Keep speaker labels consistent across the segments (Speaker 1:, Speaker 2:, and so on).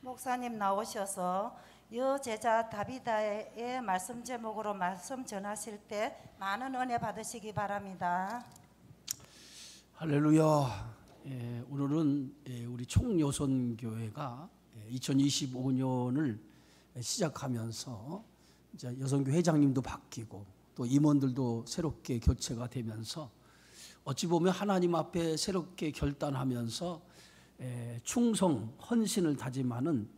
Speaker 1: 목사님 나오셔서 여제자 다비다의 말씀 제목으로 말씀 전하실 때 많은 은혜 받으시기 바랍니다.
Speaker 2: 할렐루야. 오늘은 우리 총여선교회가 2025년을 시작하면서 이제 여선교 회장님도 바뀌고 또 임원들도 새롭게 교체가 되면서 어찌 보면 하나님 앞에 새롭게 결단하면서 충성, 헌신을 다짐하는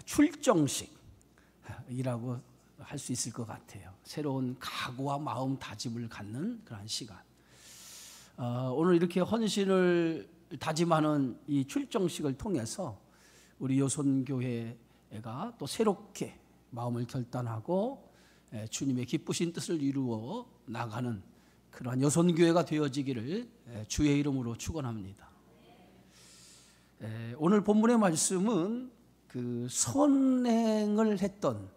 Speaker 2: 출정식이라고 할 수 있을 것 같아요. 새로운 각오와 마음 다짐을 갖는 그런 시간. 오늘 이렇게 헌신을 다짐하는 이 출정식을 통해서 우리 여선교회가 또 새롭게 마음을 결단하고 주님의 기쁘신 뜻을 이루어 나가는 그러한 여선교회가 되어지기를 주의 이름으로 축원합니다. 오늘 본문의 말씀은 그 선행을 했던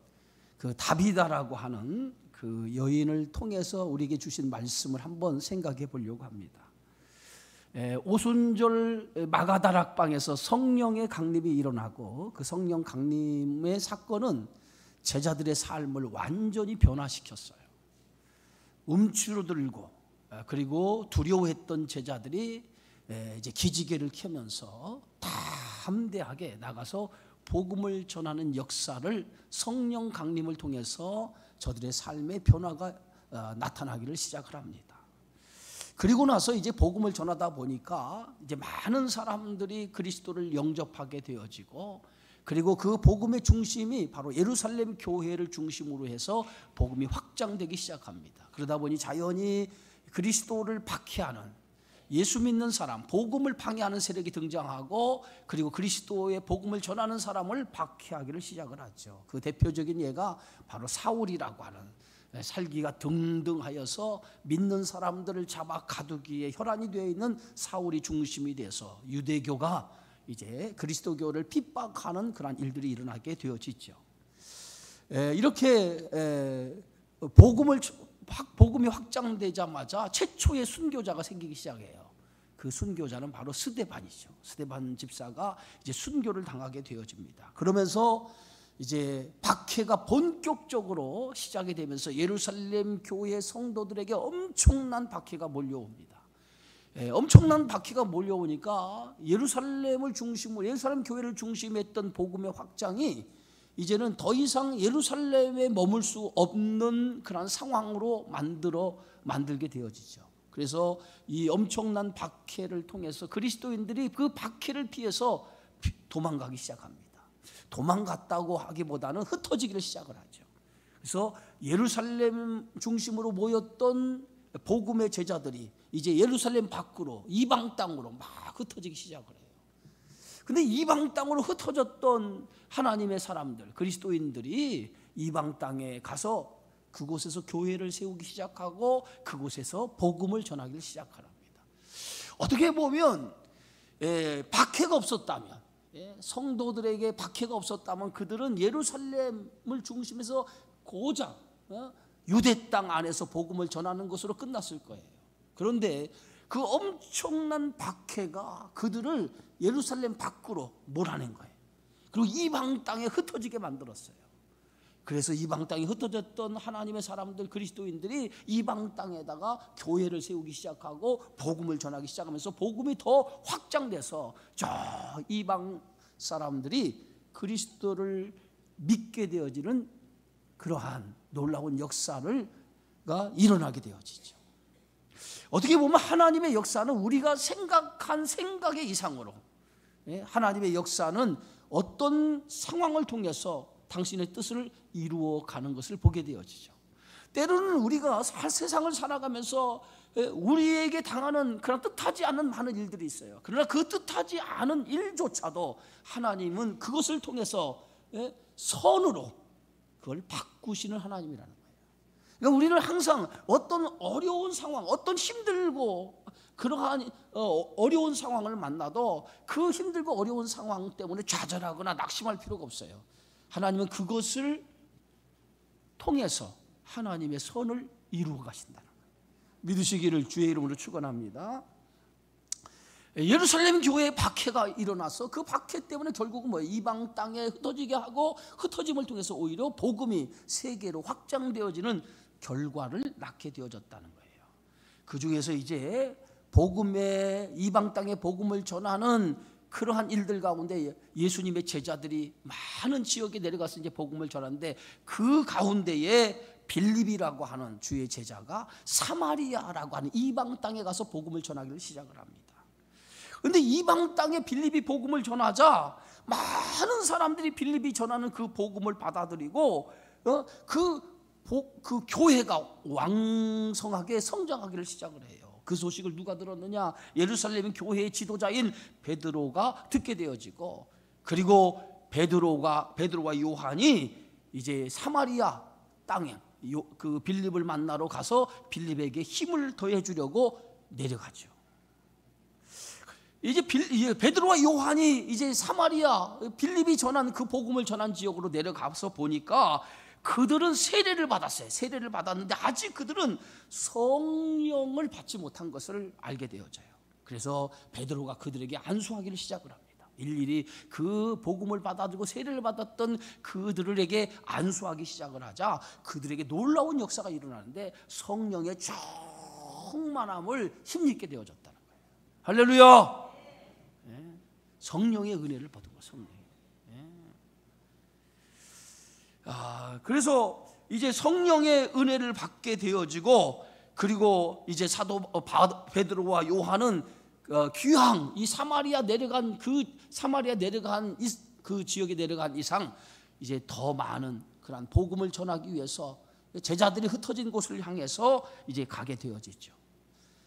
Speaker 2: 그 다비다라고 하는 그 여인을 통해서 우리에게 주신 말씀을 한번 생각해 보려고 합니다. 오순절 마가다락방에서 성령의 강림이 일어나고 그 성령 강림의 사건은 제자들의 삶을 완전히 변화시켰어요. 움츠러들고 그리고 두려워했던 제자들이 이제 기지개를 켜면서 담대하게 나가서 복음을 전하는 역사를 성령 강림을 통해서 저들의 삶의 변화가 나타나기를 시작을 합니다. 그리고 나서 이제 복음을 전하다 보니까 이제 많은 사람들이 그리스도를 영접하게 되어지고 그리고 그 복음의 중심이 바로 예루살렘 교회를 중심으로 해서 복음이 확장되기 시작합니다. 그러다 보니 자연히 그리스도를 박해하는 예수 믿는 사람, 복음을 방해하는 세력이 등장하고 그리고 그리스도의 복음을 전하는 사람을 박해하기를 시작을 하죠. 그 대표적인 예가 바로 사울이라고 하는 살기가 등등하여서 믿는 사람들을 잡아 가두기에 혈안이 되어 있는 사울이 중심이 돼서 유대교가 이제 그리스도교를 핍박하는 그런 일들이 일어나게 되어지죠. 이렇게 복음이 확장되자마자 최초의 순교자가 생기기 시작해요. 그 순교자는 바로 스데반이죠. 스데반 집사가 이제 순교를 당하게 되어집니다. 그러면서 이제 박해가 본격적으로 시작이 되면서 예루살렘 교회 성도들에게 엄청난 박해가 몰려옵니다. 엄청난 박해가 몰려오니까 예루살렘을 중심으로 예루살렘 교회를 중심했던 복음의 확장이 이제는 더 이상 예루살렘에 머물 수 없는 그런 상황으로 만들게 되어지죠. 그래서 이 엄청난 박해를 통해서 그리스도인들이 그 박해를 피해서 도망가기 시작합니다. 도망갔다고 하기보다는 흩어지기를 시작을 하죠. 그래서 예루살렘 중심으로 모였던 복음의 제자들이 이제 예루살렘 밖으로 이방 땅으로 막 흩어지기 시작을 해요. 근데 이방 땅으로 흩어졌던 하나님의 사람들, 그리스도인들이 이방 땅에 가서 그곳에서 교회를 세우기 시작하고 그곳에서 복음을 전하기를 시작합니다. 어떻게 보면 박해가 없었다면, 성도들에게 박해가 없었다면 그들은 예루살렘을 중심해서 고작 유대 땅 안에서 복음을 전하는 것으로 끝났을 거예요. 그런데 그 엄청난 박해가 그들을 예루살렘 밖으로 몰아낸 거예요. 그리고 이방 땅에 흩어지게 만들었어요. 그래서 이방 땅에 흩어졌던 하나님의 사람들 그리스도인들이 이방 땅에다가 교회를 세우기 시작하고 복음을 전하기 시작하면서 복음이 더 확장돼서 저 이방 사람들이 그리스도를 믿게 되어지는 그러한 놀라운 역사가 일어나게 되어지죠. 어떻게 보면 하나님의 역사는 우리가 생각한 생각의 이상으로 하나님의 역사는 어떤 상황을 통해서 당신의 뜻을 이루어가는 것을 보게 되어지죠. 때로는 우리가 세상을 살아가면서 우리에게 당하는 그런 뜻하지 않은 많은 일들이 있어요. 그러나 그 뜻하지 않은 일조차도 하나님은 그것을 통해서 선으로 그걸 바꾸시는 하나님이라는 거예요. 그러니까 우리는 항상 어떤 어려운 상황, 어떤 힘들고 그러한 어려운 상황을 만나도 그 힘들고 어려운 상황 때문에 좌절하거나 낙심할 필요가 없어요. 하나님은 그것을 통해서 하나님의 선을 이루어 가신다는 거예요. 믿으시기를 주의 이름으로 축원합니다. 예루살렘 교회에 박해가 일어나서 그 박해 때문에 결국은 뭐예요? 이방 땅에 흩어지게 하고 흩어짐을 통해서 오히려 복음이 세계로 확장되어지는 결과를 낳게 되어졌다는 거예요. 그 중에서 이제 복음의 이방 땅에 복음을 전하는 그러한 일들 가운데 예수님의 제자들이 많은 지역에 내려가서 이제 복음을 전하는데 그 가운데에 빌립이라고 하는 주의 제자가 사마리아라고 하는 이방 땅에 가서 복음을 전하기를 시작을 합니다. 그런데 이방 땅에 빌립이 복음을 전하자 많은 사람들이 빌립이 전하는 그 복음을 받아들이고 그 교회가 왕성하게 성장하기를 시작을 해요. 그 소식을 누가 들었느냐? 예루살렘 교회의 지도자인 베드로가 듣게 되어지고, 그리고 베드로와 요한이 이제 사마리아 땅에 그 빌립을 만나러 가서 빌립에게 힘을 더해 주려고 내려가죠. 이제 베드로와 요한이 이제 사마리아 빌립이 전한 그 복음을 전한 지역으로 내려가서 보니까 그들은 세례를 받았어요. 세례를 받았는데 아직 그들은 성령을 받지 못한 것을 알게 되어져요. 그래서 베드로가 그들에게 안수하기를 시작을 합니다. 일일이 그 복음을 받아들고 세례를 받았던 그들에게 안수하기 시작을 하자 그들에게 놀라운 역사가 일어나는데 성령의 충만함을 힘입게 되어졌다는 거예요. 할렐루야. 성령의 은혜를 받은 거예요. 성령. 그래서 이제 성령의 은혜를 받게 되어지고, 그리고 이제 사도 베드로와 요한은 귀향 이 사마리아 내려간 그 지역에 내려간 이상 이제 더 많은 그런 복음을 전하기 위해서 제자들이 흩어진 곳을 향해서 이제 가게 되어지죠.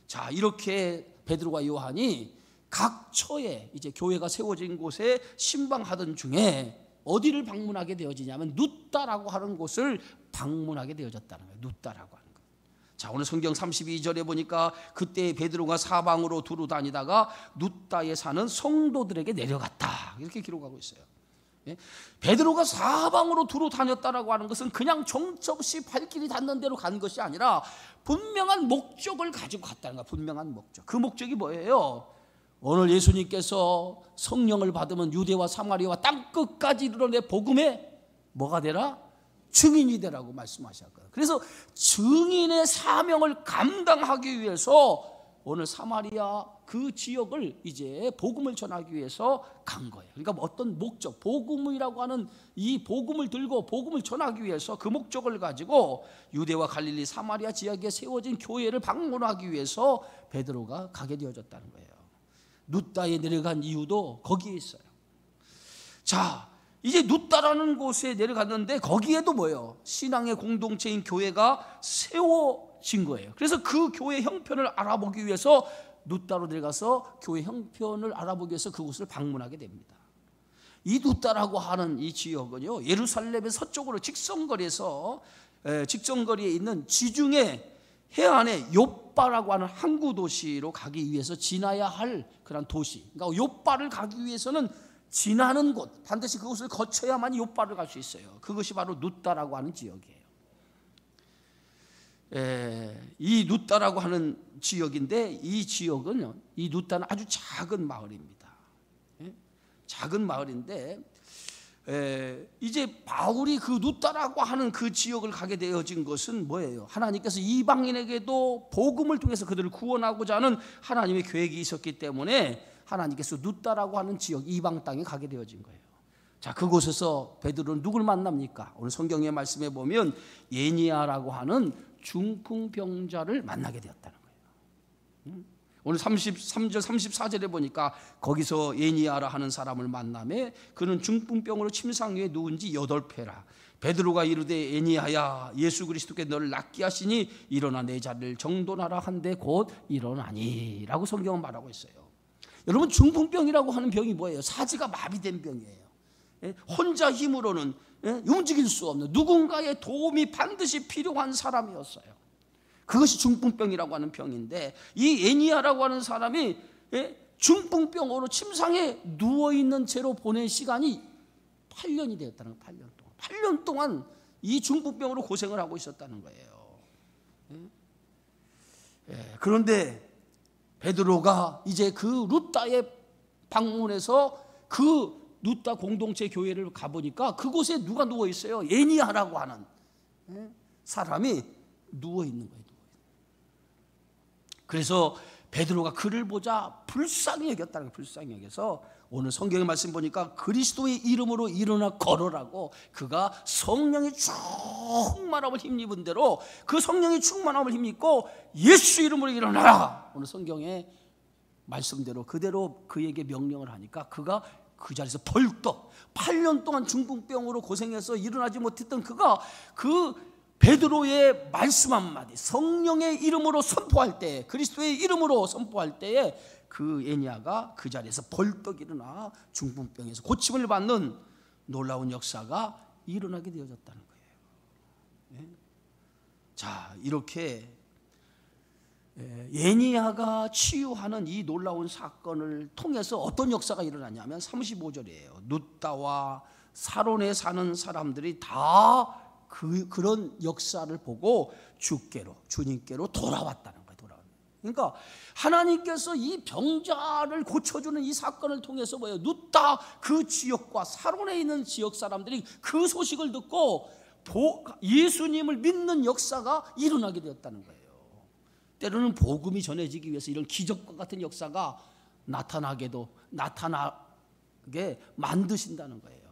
Speaker 2: 자, 이렇게 베드로와 요한이 각 처에 이제 교회가 세워진 곳에 신방하던 중에 어디를 방문하게 되어지냐면 누따라고 하는 곳을 방문하게 되어졌다는 거예요. 누따라고 하는 것. 자, 오늘 성경 32절에 보니까 그때 베드로가 사방으로 두루 다니다가 누따에 사는 성도들에게 내려갔다, 이렇게 기록하고 있어요. 베드로가 사방으로 두루 다녔다라고 하는 것은 그냥 정적시 발길이 닿는 대로 간 것이 아니라 분명한 목적을 가지고 갔다는 거야. 분명한 목적. 그 목적이 뭐예요? 오늘 예수님께서 성령을 받으면 유대와 사마리아와 땅끝까지 이르러 내 복음에 뭐가 되라? 증인이 되라고 말씀하셨거든요. 그래서 증인의 사명을 감당하기 위해서 오늘 사마리아 그 지역을 이제 복음을 전하기 위해서 간 거예요. 그러니까 어떤 목적, 복음이라고 하는 이 복음을 들고 복음을 전하기 위해서 그 목적을 가지고 유대와 갈릴리 사마리아 지역에 세워진 교회를 방문하기 위해서 베드로가 가게 되어졌다는 거예요. 누따에 내려간 이유도 거기에 있어요. 자, 이제 누따라는 곳에 내려갔는데 거기에도 뭐예요? 신앙의 공동체인 교회가 세워진 거예요. 그래서 그 교회 형편을 알아보기 위해서 누따로 내려가서 교회 형편을 알아보기 위해서 그곳을 방문하게 됩니다. 이 누따라고 하는 이 지역은요, 예루살렘의 서쪽으로 직선거리에 있는 지중해 해안의 욥바라고 하는 항구 도시로 가기 위해서 지나야 할 그런 도시. 그러니까 욥바를 가기 위해서는 지나는 곳, 반드시 그곳을 거쳐야만 욥바를 갈 수 있어요. 그것이 바로 누따라고 하는 지역이에요. 이 누따라고 하는 지역인데 이 지역은 이 누따는 아주 작은 마을입니다. 작은 마을인데 이제 바울이 그 누따라고 하는 그 지역을 가게 되어진 것은 뭐예요? 하나님께서 이방인에게도 복음을 통해서 그들을 구원하고자 하는 하나님의 계획이 있었기 때문에 하나님께서 누따라고 하는 지역 이방 땅에 가게 되어진 거예요. 자, 그곳에서 베드로는 누굴 만납니까? 오늘 성경의 말씀에 보면 예니야라고 하는 중풍병자를 만나게 되었다는 거예요. 오늘 33절 34절에 보니까 거기서 예니야라 하는 사람을 만나매 그는 중풍병으로 침상 위에 누운 지 8회라. 베드로가 이르되 예니야야, 예수 그리스도께 너를 낫게 하시니 일어나 내 자리를 정돈하라 한데 곧 일어나니 라고 성경은 말하고 있어요. 여러분, 중풍병이라고 하는 병이 뭐예요? 사지가 마비된 병이에요. 혼자 힘으로는 움직일 수 없는, 누군가의 도움이 반드시 필요한 사람이었어요. 그것이 중풍병이라고 하는 병인데 이 예니야라고 하는 사람이 중풍병으로 침상에 누워있는 채로 보낸 시간이 8년이 되었다는 거예요. 8년 동안 이 중풍병으로 고생을 하고 있었다는 거예요. 그런데 베드로가 이제 그 루다의 방문해서 그 루다 공동체 교회를 가보니까 그곳에 누가 누워 있어요? 에니야라고 하는 사람이 누워 있는 거예요. 그래서 베드로가 그를 보자 불쌍히 여겼다는 거예요. 불쌍히 여겨서 오늘 성경의 말씀 보니까 그리스도의 이름으로 일어나 걸으라고, 그가 성령의 충만함을 힘입은 대로 그 성령의 충만함을 힘입고 예수 이름으로 일어나라, 오늘 성경의 말씀대로 그대로 그에게 명령을 하니까 그가 그 자리에서 벌떡 8년 동안 중풍병으로 고생해서 일어나지 못했던 그가 그 베드로의 말씀 한마디, 성령의 이름으로 선포할 때, 그리스도의 이름으로 선포할 때에 그 에니야가 그 자리에서 벌떡 일어나 중풍병에서 고침을 받는 놀라운 역사가 일어나게 되어졌다는 거예요. 자, 이렇게 에니야가 치유하는 이 놀라운 사건을 통해서 어떤 역사가 일어나냐면 35절이에요. 룻다와 사론에 사는 사람들이 다 그런 역사를 보고 주님께로 돌아왔다는 거예요. 그러니까 하나님께서 이 병자를 고쳐주는 이 사건을 통해서 뭐예요? 룻다 그 지역과 사론에 있는 지역 사람들이 그 소식을 듣고 예수님을 믿는 역사가 일어나게 되었다는 거예요. 때로는 복음이 전해지기 위해서 이런 기적과 같은 역사가 나타나게 만드신다는 거예요.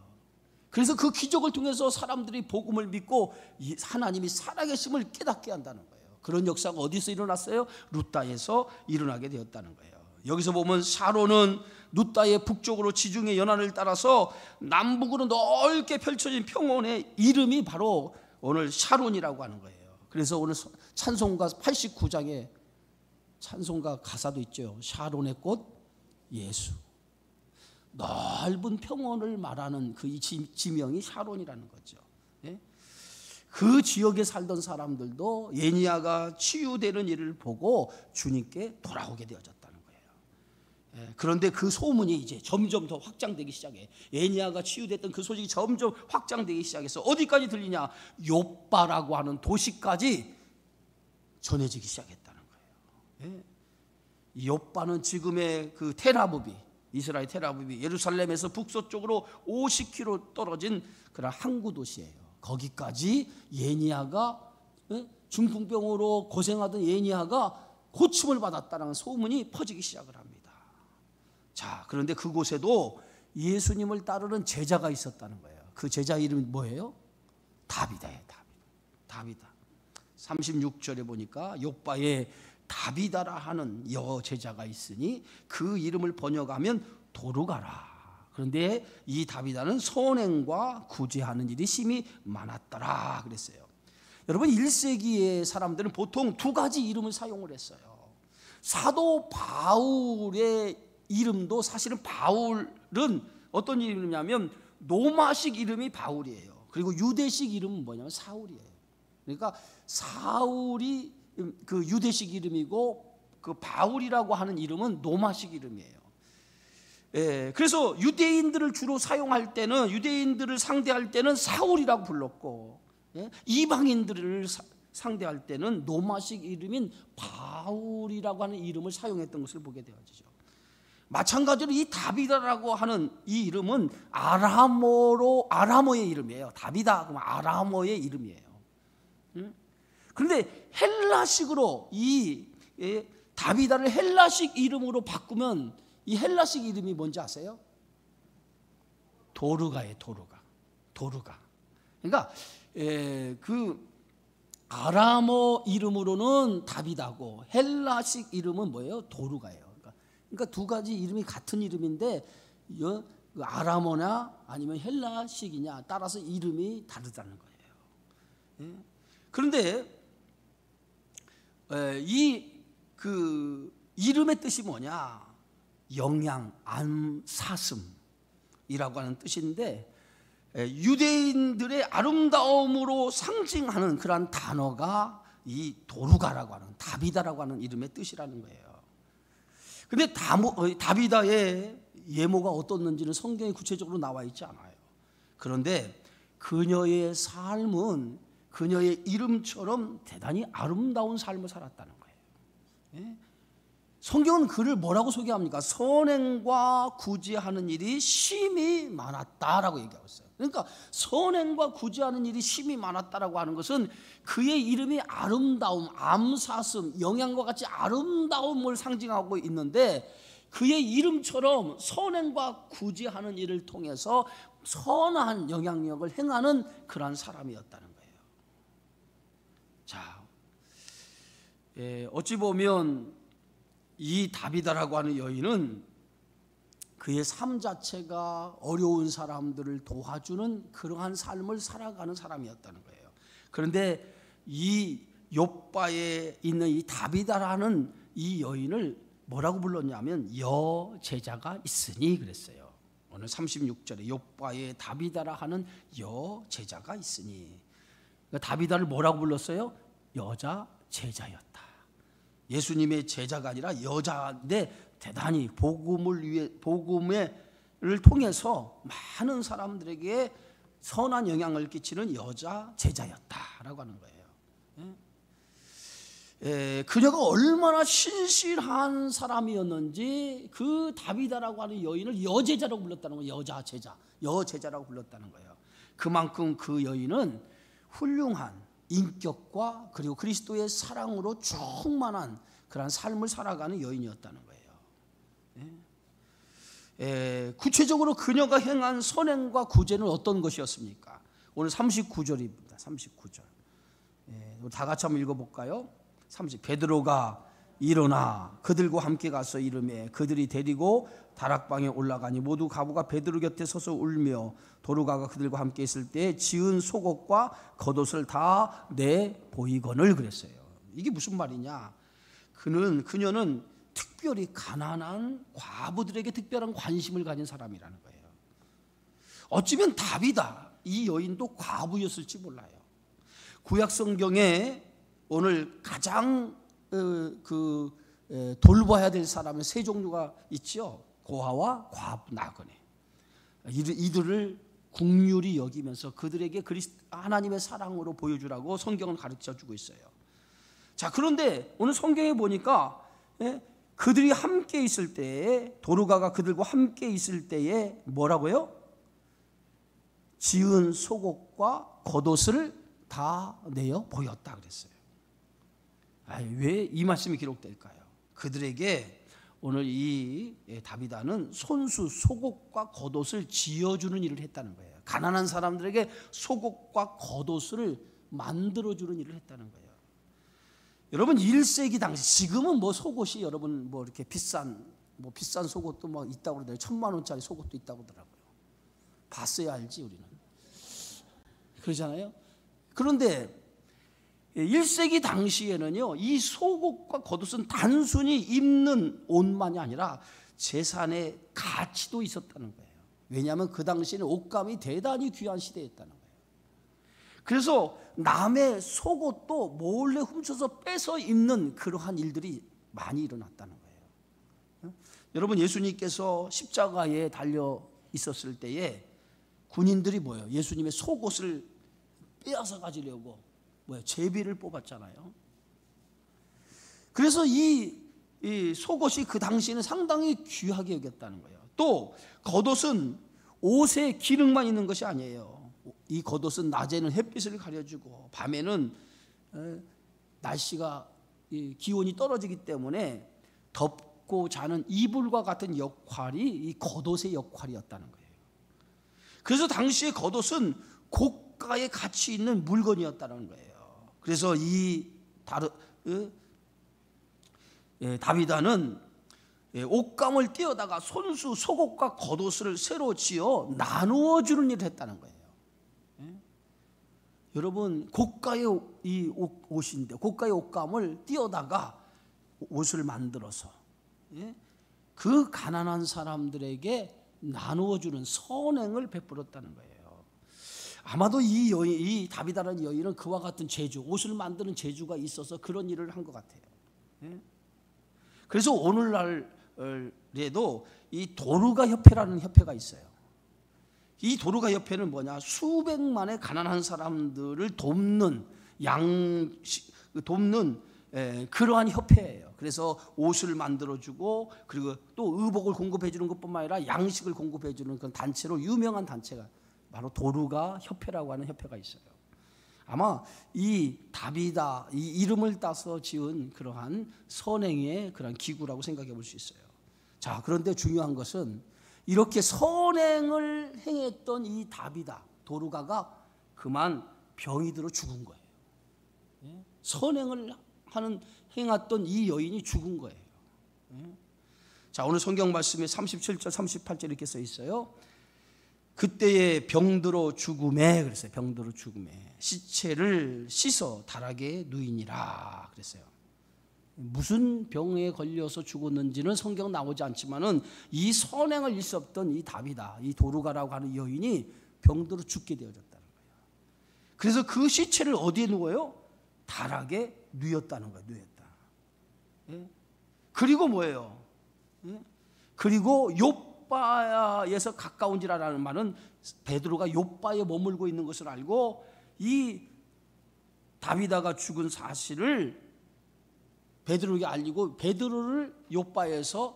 Speaker 2: 그래서 그 기적을 통해서 사람들이 복음을 믿고 하나님이 살아계심을 깨닫게 한다는 거예요. 그런 역사가 어디서 일어났어요? 룻다에서 일어나게 되었다는 거예요. 여기서 보면 샤론은 룻다의 북쪽으로 지중해 연안을 따라서 남북으로 넓게 펼쳐진 평원의 이름이 바로 오늘 샤론이라고 하는 거예요. 그래서 오늘 찬송가 89장에 찬송가 가사도 있죠. 샤론의 꽃 예수. 넓은 평원을 말하는 그 지명이 샤론이라는 거죠. 그 지역에 살던 사람들도 에니야가 치유되는 일을 보고 주님께 돌아오게 되어졌다는 거예요. 그런데 그 소문이 이제 점점 더 확장되기 시작해. 에니야가 치유됐던 그 소식이 점점 확장되기 시작해서 어디까지 들리냐? 욥바라고 하는 도시까지 전해지기 시작했다는 거예요. 이 욥바는 지금의 그 텔아비브, 이스라엘 텔아비브, 예루살렘에서 북서쪽으로 50km 떨어진 그런 항구 도시예요. 거기까지 에니야가 중풍병으로 고생하던 에니야가 고침을 받았다는 소문이 퍼지기 시작을 합니다. 자, 그런데 그곳에도 예수님을 따르는 제자가 있었다는 거예요. 그 제자 이름이 뭐예요? 다비다예요. 다비다. 36절에 보니까 욥바에 다비다라 하는 여제자가 있으니 그 이름을 번역하면 도르가라. 그런데 이 다비다는 선행과 구제하는 일이 심히 많았더라 그랬어요. 여러분, 1세기의 사람들은 보통 두 가지 이름을 사용을 했어요. 사도 바울의 이름도 사실은 바울은 어떤 이름이냐면 로마식 이름이 바울이에요. 그리고 유대식 이름은 뭐냐면 사울이에요. 그러니까 사울이 그 유대식 이름이고 그 바울이라고 하는 이름은 로마식 이름이에요. 그래서 유대인들을 주로 사용할 때는, 유대인들을 상대할 때는 사울이라고 불렀고, 이방인들을 상대할 때는 로마식 이름인 바울이라고 하는 이름을 사용했던 것을 보게 되어지죠. 마찬가지로 이 다비다라고 하는 이 이름은 아람어의 이름이에요. 다비다 그러면 아람어의 이름이에요. 그런데 헬라식으로 이 다비다를 헬라식 이름으로 바꾸면 이 헬라식 이름이 뭔지 아세요? 도르가예요. 도르가. 그러니까 그 아람어 이름으로는 다비다고 헬라식 이름은 뭐예요? 도르가예요. 그러니까 두 가지 이름이 같은 이름인데 아람어나 아니면 헬라식이냐 따라서 이름이 다르다는 거예요. 그런데 이 그 이름의 뜻이 뭐냐? 영양, 사슴이라고 하는 뜻인데 유대인들의 아름다움으로 상징하는 그러한 단어가 이 도르가라고 하는 다비다라고 하는 이름의 뜻이라는 거예요. 그런데 다비다의 예모가 어떻는지는 성경에 구체적으로 나와 있지 않아요. 그런데 그녀의 삶은 그녀의 이름처럼 대단히 아름다운 삶을 살았다는 거예요. 성경은 그를 뭐라고 소개합니까? 선행과 구제하는 일이 심히 많았다라고 얘기하고 있어요. 그러니까 선행과 구제하는 일이 심히 많았다라고 하는 것은 그의 이름이 아름다움, 암사슴, 영양과 같이 아름다움을 상징하고 있는데, 그의 이름처럼 선행과 구제하는 일을 통해서 선한 영향력을 행하는 그러한 사람이었다는 거예요. 자, 어찌 보면 이 다비다라고 하는 여인은 그의 삶 자체가 어려운 사람들을 도와주는 그러한 삶을 살아가는 사람이었다는 거예요. 그런데 이 욥바에 있는 이 다비다라는 이 여인을 뭐라고 불렀냐면 여제자가 있으니 그랬어요. 오늘 36절에 욥바에 다비다라 하는 여제자가 있으니, 그러니까 다비다를 뭐라고 불렀어요? 여자 제자였다. 예수님의 제자가 아니라 여자인데 대단히 복음을 통해서 많은 사람들에게 선한 영향을 끼치는 여자 제자였다라고 하는 거예요. 그녀가 얼마나 신실한 사람이었는지 그 다비다라고 하는 여인을 여제자라고 불렀다는 거예요. 여제자라고 불렀다는 거예요. 그만큼 그 여인은 훌륭한 인격과 그리고 그리스도의 사랑으로 충만한 그런 삶을 살아가는 여인이었다는 거예요. 구체적으로 그녀가 행한 선행과 구제는 어떤 것이었습니까? 오늘 39절입니다. 39절. 우리 다 같이 한번 읽어볼까요? 베드로가 일어나 그들과 함께 가서 이르매 그들이 데리고 다락방에 올라가니 모두 가부가 베드로 곁에 서서 울며 도르가가 그들과 함께 있을 때 지은 속옷과 겉옷을 다 내 보이거늘 그랬어요. 이게 무슨 말이냐? 그녀는 특별히 가난한 과부들에게 특별한 관심을 가진 사람이라는 거예요. 어쩌면 다비다 이 여인도 과부였을지 몰라요. 구약 성경에 오늘 가장 돌봐야 될 사람은 세 종류가 있죠. 고아와 과부, 나그네. 이들을 긍휼히 여기면서 그들에게 하나님의 사랑으로 보여주라고 성경은 가르쳐주고 있어요. 자, 그런데 오늘 성경에 보니까 그들이 함께 있을 때에, 도르가가 그들과 함께 있을 때에 뭐라고요? 지은 속옷과 겉옷을 다 내어 보였다 그랬어요. 왜 이 말씀이 기록될까요? 그들에게 오늘 이 다비다는 손수 속옷과 겉옷을 지어주는 일을 했다는 거예요. 가난한 사람들에게 속옷과 겉옷을 만들어주는 일을 했다는 거예요. 여러분 1세기 당시, 지금은 뭐 속옷이 여러분 뭐 이렇게 비싼 속옷도 뭐 있다고 그러더라고요. 1,000,000원짜리 속옷도 있다고 그러더라고요. 봤어야 알지 우리는. 그러잖아요. 그런데 1세기 당시에는요, 이 속옷과 겉옷은 단순히 입는 옷만이 아니라 재산의 가치도 있었다는 거예요. 왜냐하면 그 당시에는 옷감이 대단히 귀한 시대였다는 거예요. 그래서 남의 속옷도 몰래 훔쳐서 빼서 입는 그러한 일들이 많이 일어났다는 거예요. 여러분 예수님께서 십자가에 달려 있었을 때에 군인들이 뭐예요? 예수님의 속옷을 빼앗아 가지려고 제비를 뽑았잖아요. 그래서 이 속옷이 그 당시에는 상당히 귀하게 여겼다는 거예요. 또 겉옷은 옷에 기능만 있는 것이 아니에요. 이 겉옷은 낮에는 햇빛을 가려주고 밤에는 날씨가 기온이 떨어지기 때문에 덮고 자는 이불과 같은 역할이 이 겉옷의 역할이었다는 거예요. 그래서 당시의 겉옷은 고가의 가치 있는 물건이었다는 거예요. 그래서 다비다는 옷감을 띄어다가 손수 속옷과 겉옷을 새로 지어 나누어 주는 일을 했다는 거예요. 여러분 고가의 이 옷인데 고가의 옷감을 띄어다가 옷을 만들어서 그 가난한 사람들에게 나누어 주는 선행을 베풀었다는 거예요. 아마도 이 다비다라는 여인은 그와 같은 재주, 옷을 만드는 재주가 있어서 그런 일을 한 것 같아요. 그래서 오늘날에도 이 도르가 협회라는 협회가 있어요. 이 도르가 협회는 뭐냐? 수백만의 가난한 사람들을 돕는 그러한 협회예요. 그래서 옷을 만들어주고 그리고 또 의복을 공급해주는 것뿐만 아니라 양식을 공급해주는 그런 단체로 유명한 단체가 바로 도르가 협회라고 하는 협회가 있어요. 아마 이 다비다 이 이름을 따서 지은 그러한 선행의 그런 기구라고 생각해 볼 수 있어요. 자, 그런데 중요한 것은 이렇게 선행을 행했던 이 다비다 도르가가 그만 병이 들어 죽은 거예요. 선행을 행했던 이 여인이 죽은 거예요. 자, 오늘 성경 말씀에 37절 38절 이렇게 써 있어요. 그때에 병들어 죽음에 그랬어요. 병들어 죽음에 시체를 씻어 다락에 누이니라 그랬어요. 무슨 병에 걸려서 죽었는지는 성경 나오지 않지만은 이 선행을 일었던 이 다비다 이 도르가라고 하는 여인이 병들어 죽게 되어졌다는 거예요. 그래서 그 시체를 어디에 누워요? 다락에 누였다는 거예요. 누였다. 예? 그리고 뭐예요? 예? 그리고 욥바에서 가까운지라는 말은 베드로가 욥바에 머물고 있는 것을 알고 이 다비다가 죽은 사실을 베드로에게 알리고 베드로를 욥바에서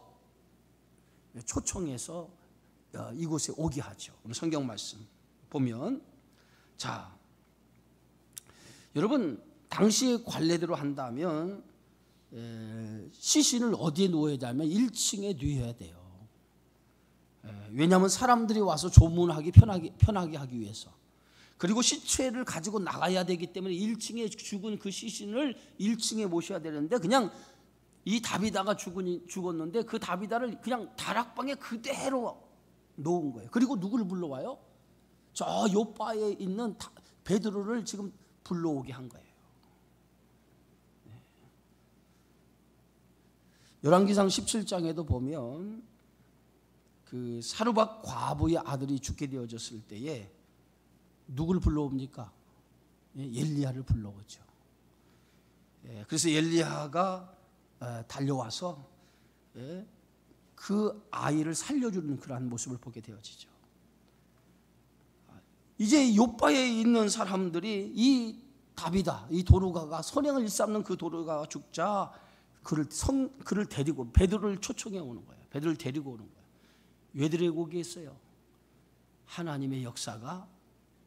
Speaker 2: 초청해서 이곳에 오게 하죠. 오늘 성경 말씀 보면 자, 여러분 당시의 관례대로 한다면 시신을 어디에 누워야 되냐면 1층에 누워야 돼요. 왜냐하면 사람들이 와서 조문하기 편하게 하기 위해서. 그리고 시체를 가지고 나가야 되기 때문에 1층에 죽은 그 시신을 1층에 모셔야 되는데 그냥 이 다비다가 죽었는데 그 다비다를 그냥 다락방에 그대로 놓은 거예요. 그리고 누구를 불러와요? 저 욥바에 있는 베드로를 지금 불러오게 한 거예요. 열왕기상 17장에도 보면 그 사르밧 과부의 아들이 죽게 되어졌을 때에 누구를 불러옵니까? 엘리야를 불러오죠. 그래서 엘리야가 달려와서 그 아이를 살려주는 그러한 모습을 보게 되어지죠. 이제 욥바에 있는 사람들이 이 다비다, 이 도르가가 선행을 일삼는 그 도르가가 죽자 그를 데리고 베드로를 초청해 오는 거예요. 베드로를 데리고 오는 거예요. 왜 데리고 오겠어요? 하나님의 역사가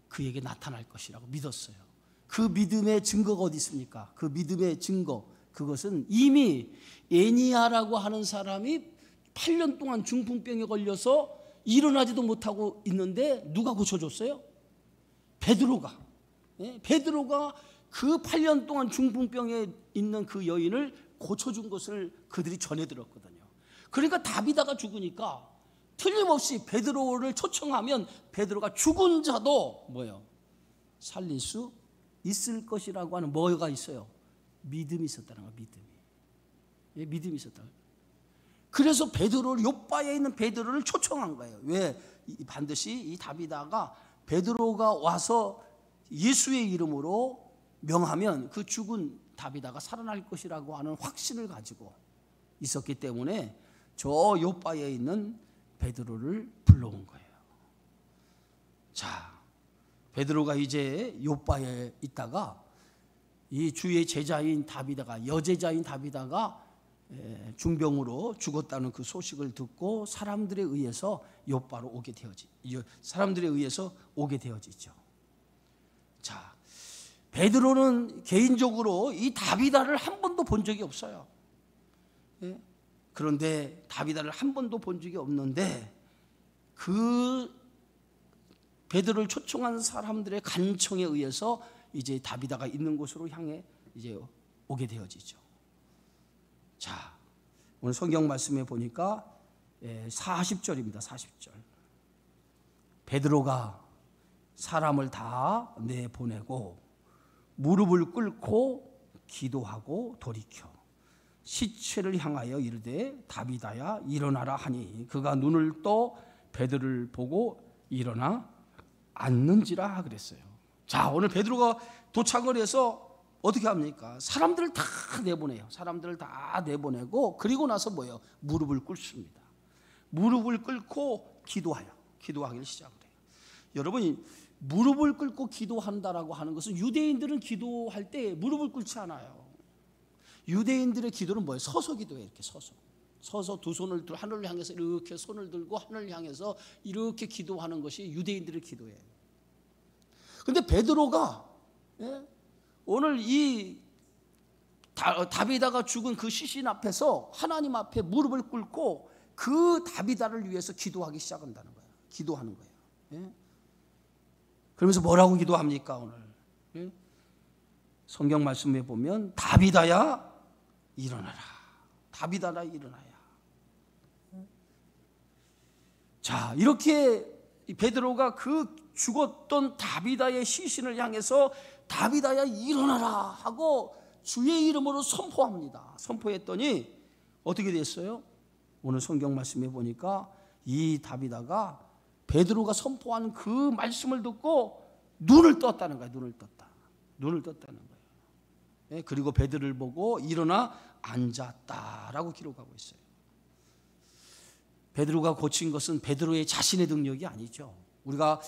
Speaker 2: 그에게 나타날 것이라고 믿었어요. 그 믿음의 증거가 어디 있습니까? 그 믿음의 증거, 그것은 이미 에니야라고 하는 사람이 8년 동안 중풍병에 걸려서 일어나지도 못하고 있는데 누가 고쳐줬어요? 베드로가. 베드로가 그 8년 동안 중풍병에 있는 그 여인을 고쳐준 것을 그들이 전해 들었거든요. 그러니까 다비다가 죽으니까 틀림없이 베드로를 초청하면 베드로가 죽은 자도 뭐예요? 살릴 수 있을 것이라고 하는 뭐가 있어요? 믿음이 있었다는 거예요. 믿음이 있었다. 그래서 베드로를 욥바에 있는 베드로를 초청한 거예요. 왜? 반드시 이 다비다가 베드로가 와서 예수의 이름으로 명하면 그 죽은 다비다가 살아날 것이라고 하는 확신을 가지고 있었기 때문에 저 욥바에 있는 베드로를 불러온 거예요. 자, 베드로가 이제 욥바에 있다가 이 주의 제자인 다비다가 여제자인 다비다가 중병으로 죽었다는 그 소식을 듣고 사람들에 의해서 욥바로 오게 되어지죠. 자, 베드로는 개인적으로 이 다비다를 한 번도 본 적이 없어요. 그런데 다비다를 한 번도 본 적이 없는데 그 베드로를 초청한 사람들의 간청에 의해서 이제 다비다가 있는 곳으로 향해 이제 오게 되어지죠. 자, 오늘 성경 말씀에 보니까 40절입니다. 40절. 베드로가 사람을 다 내보내고 무릎을 꿇고 기도하고 돌이켜 시체를 향하여 이르되 다비다야 일어나라 하니 그가 눈을 떠 베드로를 보고 일어나 앉는지라 그랬어요. 자, 오늘 베드로가 도착을 해서 어떻게 합니까? 사람들을 다 내보내요. 사람들을 다 내보내고 그리고 나서 뭐예요? 무릎을 꿇습니다. 무릎을 꿇고 기도하기를 시작을 해요. 여러분, 무릎을 꿇고 기도한다라고 하는 것은 유대인들은 기도할 때 무릎을 꿇지 않아요. 유대인들의 기도는 뭐예요? 서서 기도해요. 이렇게 서서 두 손을 들고 하늘을 향해서 이렇게 손을 들고 하늘을 향해서 이렇게 기도하는 것이 유대인들의 기도예요. 그런데 베드로가 오늘 이 다비다가 죽은 그 시신 앞에서 하나님 앞에 무릎을 꿇고 그 다비다를 위해서 기도하기 시작한다는 거예요. 기도하는 거예요. 그러면서 뭐라고 기도합니까 오늘? 성경 말씀에 보면 다비다야 일어나라. 다비다라 일어나야. 자, 이렇게 베드로가 그 죽었던 다비다의 시신을 향해서 다비다야 일어나라 하고 주의 이름으로 선포합니다. 선포했더니 어떻게 됐어요? 오늘 성경 말씀에 보니까 이 다비다가 베드로가 선포한 그 말씀을 듣고 눈을 떴다는 거예요. 눈을 떴다는 거예요. 그리고 베드로를 보고 일어나 앉았다라고 기록하고 있어요. 베드로가 고친 것은 베드로의 자신의 능력이 아니죠. 우리가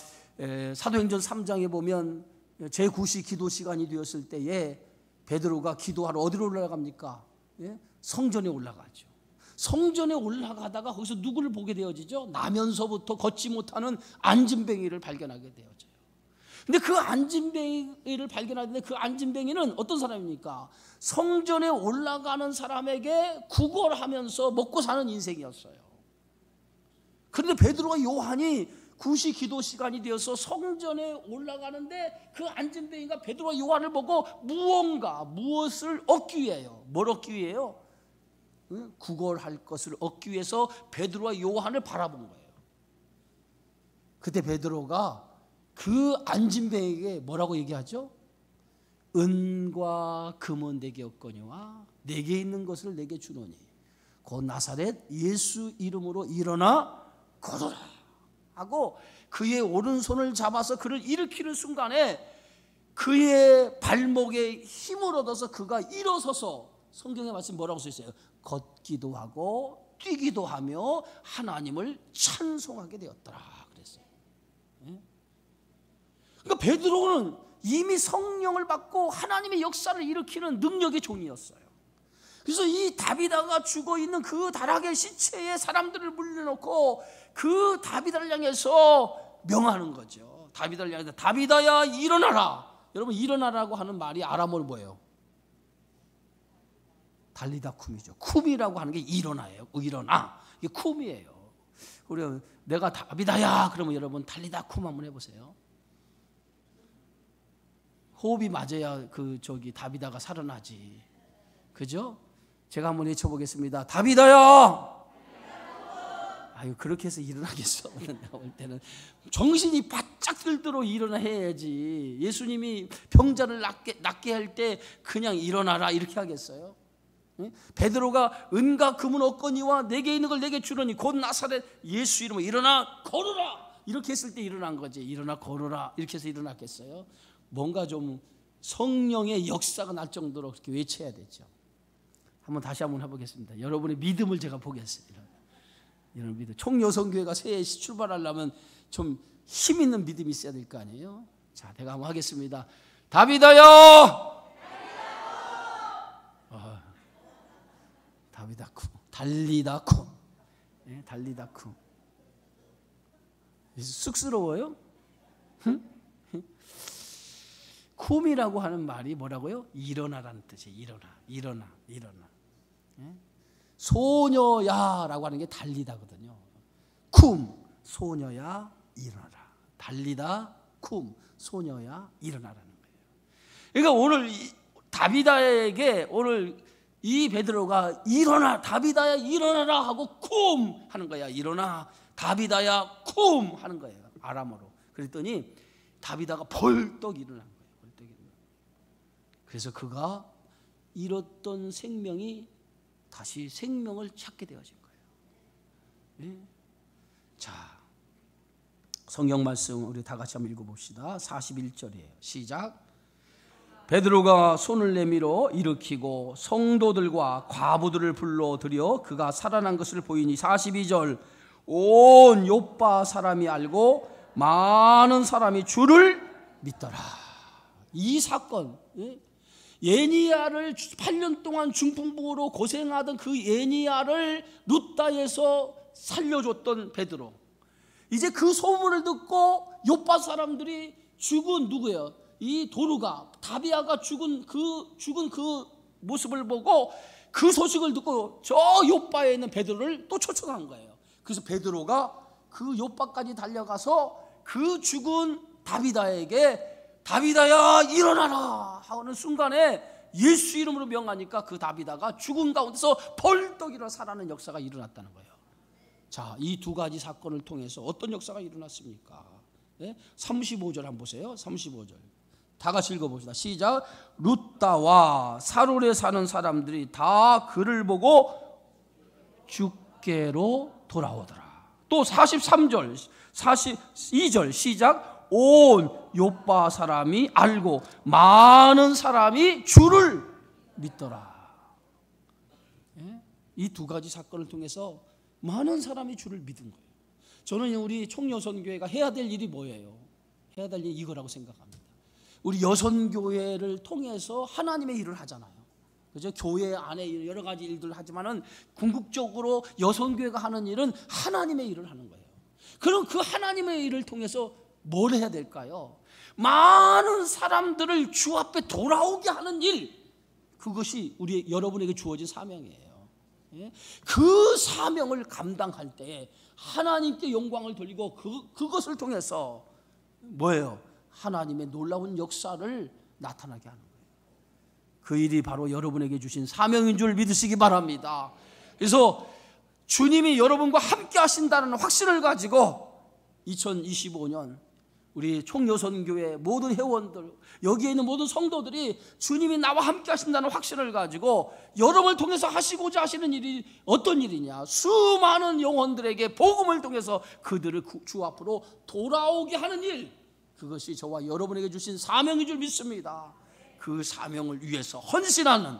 Speaker 2: 사도행전 3장에 보면 제9시 기도 시간이 되었을 때에 베드로가 기도하러 어디로 올라갑니까? 성전에 올라가죠. 성전에 올라가다가 거기서 누구를 보게 되어지죠? 나면서부터 걷지 못하는 안진뱅이를 발견하게 되어져요. 근데 그 안진뱅이를 발견하는데 그 안진뱅이는 어떤 사람입니까? 성전에 올라가는 사람에게 구걸하면서 먹고 사는 인생이었어요. 그런데 베드로와 요한이 9시 기도 시간이 되어서 성전에 올라가는데 그 안진뱅이가 베드로와 요한을 보고 무엇을 얻기 위해요. 뭘 얻기 위해요? 구걸할 것을 얻기 위해서 베드로와 요한을 바라본 거예요. 그때 베드로가 그 안진뱅이에게 뭐라고 얘기하죠? 은과 금은 내게 없거니와 내게 있는 것을 내게 주노니 곧 나사렛 예수 이름으로 일어나 걸어라 하고 그의 오른손을 잡아서 그를 일으키는 순간에 그의 발목에 힘을 얻어서 그가 일어서서 성경에 말씀 뭐라고 써 있어요? 걷기도 하고 뛰기도 하며 하나님을 찬송하게 되었더라 그랬어요. 그러니까 베드로는 이미 성령을 받고 하나님의 역사를 일으키는 능력의 종이었어요. 그래서 이 다비다가 죽어있는 그 다락의 시체에 사람들을 물려놓고 그 다비다를 향해서 명하는 거죠. 다비다를 향해서 다비다야 일어나라. 여러분 일어나라고 하는 말이 아람어로 뭐예요? 달리다 쿰이죠. 쿰이라고 하는 게 일어나예요. 일어나. 이게 쿰이에요. 우리 내가 다비다야 그러면 여러분 달리다 쿰 한번 해보세요. 호흡이 맞아야 다비다가 살아나지. 그죠? 제가 한번 외쳐보겠습니다. 다비다야! 아유, 그렇게 해서 일어나겠어. 내가 볼 때는 정신이 바짝 들도록 일어나야지. 예수님이 병자를 낫게 할 때 그냥 일어나라 이렇게 하겠어요? 베드로가 은과 금은 없거니와 내게 있는 걸 내게 주려니 곧 나사렛 예수 이름으로 일어나 걸어라 이렇게 했을 때 일어난 거지. 일어나 걸어라 이렇게 해서 일어났겠어요? 뭔가 좀 성령의 역사가 날 정도로 그렇게 외쳐야 되죠. 다시 한번 해보겠습니다. 여러분의 믿음을 제가 보겠습니다. 여러분 믿음. 총여성교회가 새해 출발하려면 좀 힘 있는 믿음이 있어야 될 거 아니에요? 자, 내가 한번 하겠습니다. 다비다요! 다비다쿠, 달리다쿠, 달리다쿠. 쑥스러워요? 쿰이라고 하는 말이 뭐라고요? 일어나라는 뜻이에요. 일어나. 소녀야라고 하는 게 달리다거든요. 쿰, 소녀야 일어나라. 달리다 쿰, 소녀야 일어나라는 거예요. 그러니까 오늘 다비다에게 오늘 이 베드로가 일어나 다비다야 일어나라 하고 쿰 하는 거야. 일어나 다비다야 쿰 하는 거예요. 아람어로. 그랬더니 다비다가 벌떡 일어난 거예요. 그래서 그가 잃었던 생명이 다시 생명을 찾게 되어진 거예요. 자, 성경 말씀 우리 다 같이 한번 읽어봅시다. 41절이에요. 시작. 베드로가 손을 내밀어 일으키고 성도들과 과부들을 불러들여 그가 살아난 것을 보이니 42절 온 요빠 사람이 알고 많은 사람이 주를 믿더라. 이 사건 예니야를 8년 동안 중풍부로 고생하던 그 예니야를 룻다에서 살려줬던 베드로. 이제 그 소문을 듣고 요파 사람들이 죽은 누구예요? 이 도르가, 다비아가 죽은 그 모습을 보고 그 소식을 듣고 저 요파에 있는 베드로를 또 초청한 거예요. 그래서 베드로가 그 요파까지 달려가서 그 죽은 다비다에게 다비다야 일어나라 하는 순간에 예수 이름으로 명하니까 그 다비다가 죽은 가운데서 벌떡 일어나 살아나는 역사가 일어났다는 거예요. 자, 이 두 가지 사건을 통해서 어떤 역사가 일어났습니까? 35절 한번 보세요. 35절 다 같이 읽어봅시다. 시작. 룻다와 사롤에 사는 사람들이 다 그를 보고 주께로 돌아오더라. 또 43절 42절 시작. 온 요파 사람이 알고 많은 사람이 주를 믿더라. 이 두 가지 사건을 통해서 많은 사람이 주를 믿은 거예요. 저는 우리 총여선교회가 해야 될 일이 뭐예요? 해야 될 일이 이거라고 생각합니다. 우리 여선교회를 통해서 하나님의 일을 하잖아요. 그죠? 교회 안에 여러 가지 일들을 하지만은 궁극적으로 여선교회가 하는 일은 하나님의 일을 하는 거예요. 그럼 그 하나님의 일을 통해서 뭘 해야 될까요? 많은 사람들을 주 앞에 돌아오게 하는 일, 그것이 우리 여러분에게 주어진 사명이에요. 그 사명을 감당할 때 하나님께 영광을 돌리고 그것을 통해서 뭐예요? 하나님의 놀라운 역사를 나타나게 하는 거예요. 그 일이 바로 여러분에게 주신 사명인 줄 믿으시기 바랍니다. 그래서 주님이 여러분과 함께 하신다는 확신을 가지고 2025년 우리 총여선교회 모든 회원들, 여기에 있는 모든 성도들이 주님이 나와 함께 하신다는 확신을 가지고 여러분을 통해서 하시고자 하시는 일이 어떤 일이냐? 수많은 영혼들에게 복음을 통해서 그들을 주 앞으로 돌아오게 하는 일, 그것이 저와 여러분에게 주신 사명인 줄 믿습니다. 그 사명을 위해서 헌신하는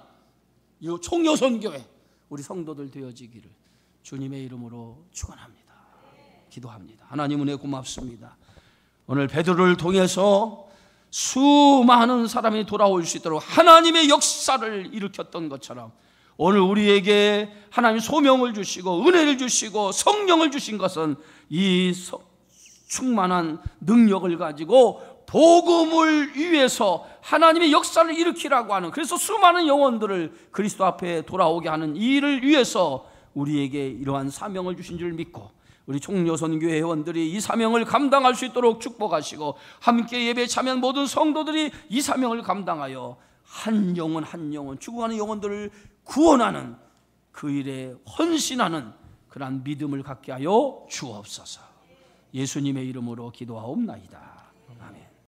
Speaker 2: 이 총여선교회 우리 성도들 되어지기를 주님의 이름으로 축원합니다. 기도합니다. 하나님 은혜 고맙습니다. 오늘 베드로를 통해서 수많은 사람이 돌아올 수 있도록 하나님의 역사를 일으켰던 것처럼 오늘 우리에게 하나님 소명을 주시고 은혜를 주시고 성령을 주신 것은 이 충만한 능력을 가지고 복음을 위해서 하나님의 역사를 일으키라고 하는, 그래서 수많은 영혼들을 그리스도 앞에 돌아오게 하는 이 일을 위해서 우리에게 이러한 사명을 주신 줄 믿고 우리 총여선교회 회원들이 이 사명을 감당할 수 있도록 축복하시고 함께 예배에 참여한 모든 성도들이 이 사명을 감당하여 한 영혼 한 영혼 죽어가는 영혼들을 구원하는 그 일에 헌신하는 그러한 믿음을 갖게 하여 주옵소서. 예수님의 이름으로 기도하옵나이다. 아멘.